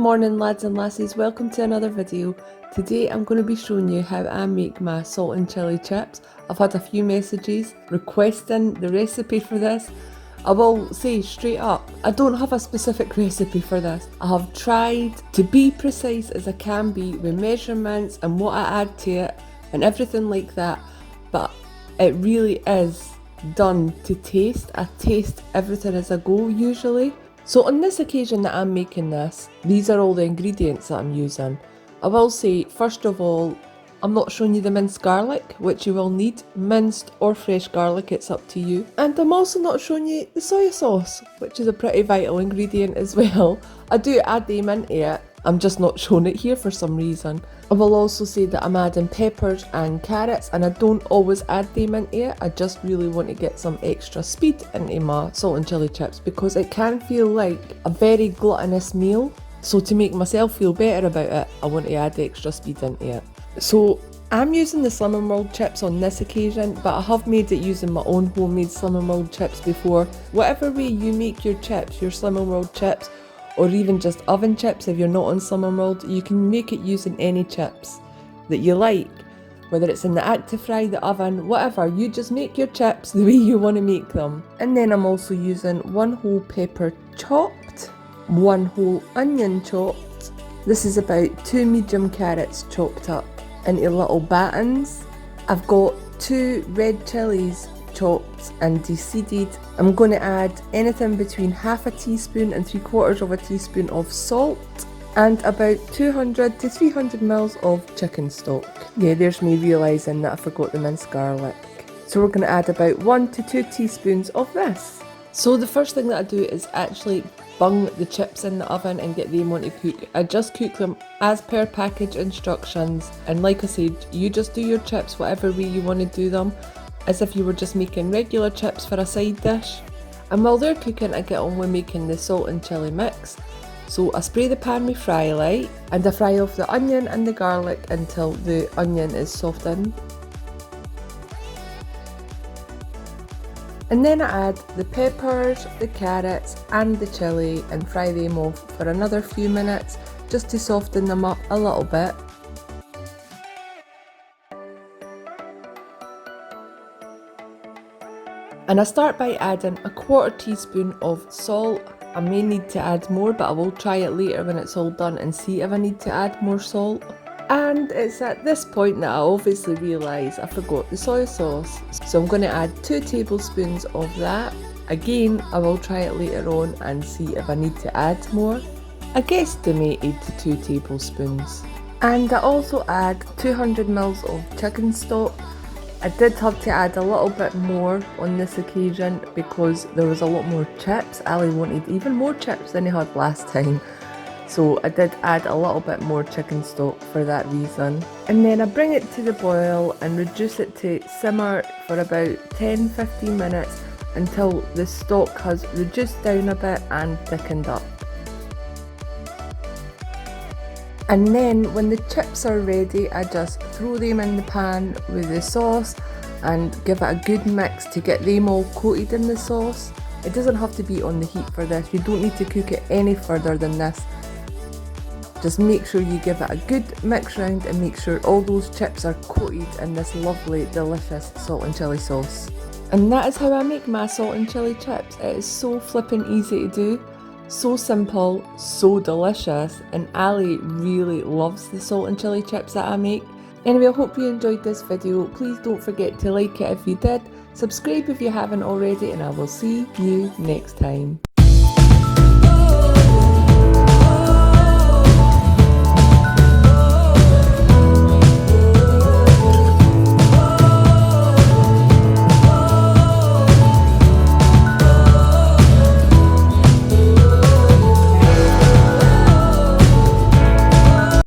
morning lads and lassies, welcome to another video. Today I'm going to be showing you how I make my salt and chilli chips. I've had a few messages requesting the recipe for this. I will say straight up, I don't have a specific recipe for this. I have tried to be precise as I can be with measurements and what I add to it and everything like that, but it really is done to taste. I taste everything as I go usually. So on this occasion that I'm making this, these are all the ingredients that I'm using. I will say, first of all, I'm not showing you the minced garlic, which you will need, minced or fresh garlic, it's up to you. And I'm also not showing you the soy sauce, which is a pretty vital ingredient as well. I do add them into it, I'm just not showing it here for some reason. I will also say that I'm adding peppers and carrots, and I don't always add them into it. I just really want to get some extra speed into my salt and chilli chips because it can feel like a very gluttonous meal. So to make myself feel better about it, I want to add extra speed into it. So I'm using the Slimming World chips on this occasion, but I have made it using my own homemade Slimming World chips before. Whatever way you make your chips, your Slimming World chips, or even just oven chips if you're not on Slimming World, you can make it using any chips that you like. Whether it's in the Actifry, the oven, whatever, you just make your chips the way you want to make them. And then I'm also using 1 whole pepper chopped, 1 whole onion chopped. This is about 2 medium carrots chopped up into little battens. I've got 2 red chillies chopped and de-seeded. I'm going to add anything between half a teaspoon and 3/4 of a teaspoon of salt and about 200 to 300 mils of chicken stock. Yeah, there's me realising that I forgot the minced garlic. So we're going to add about 1 to 2 teaspoons of this. So the first thing that I do is actually bung the chips in the oven and get them on to cook. I just cook them as per package instructions, and like I said, you just do your chips whatever way you want to do them, as if you were just making regular chips for a side dish. And while they're cooking, I get on with making the salt and chilli mix. So I spray the pan with fry light and I fry off the onion and the garlic until the onion is softened. And then I add the peppers, the carrots and the chilli and fry them off for another few minutes just to soften them up a little bit. And I start by adding a 1/4 teaspoon of salt. I may need to add more, but I will try it later when it's all done and see if I need to add more salt. And it's at this point that I obviously realise I forgot the soy sauce. So I'm going to add 2 tablespoons of that. Again, I will try it later on and see if I need to add more. I guesstimated 2 tablespoons. And I also add 200 mils of chicken stock. I did have to add a little bit more on this occasion because there was a lot more chips. Ali wanted even more chips than he had last time. So I did add a little bit more chicken stock for that reason. And then I bring it to the boil and reduce it to simmer for about 10-15 minutes until the stock has reduced down a bit and thickened up. And then when the chips are ready, I just throw them in the pan with the sauce and give it a good mix to get them all coated in the sauce. It doesn't have to be on the heat for this, you don't need to cook it any further than this. Just make sure you give it a good mix round and make sure all those chips are coated in this lovely, delicious salt and chilli sauce. And that is how I make my salt and chilli chips. It is so flippin' easy to do. So simple, so delicious, and Ali really loves the salt and chilli chips that I make. Anyway, I hope you enjoyed this video. Please don't forget to like it if you did, subscribe if you haven't already, and I will see you next time.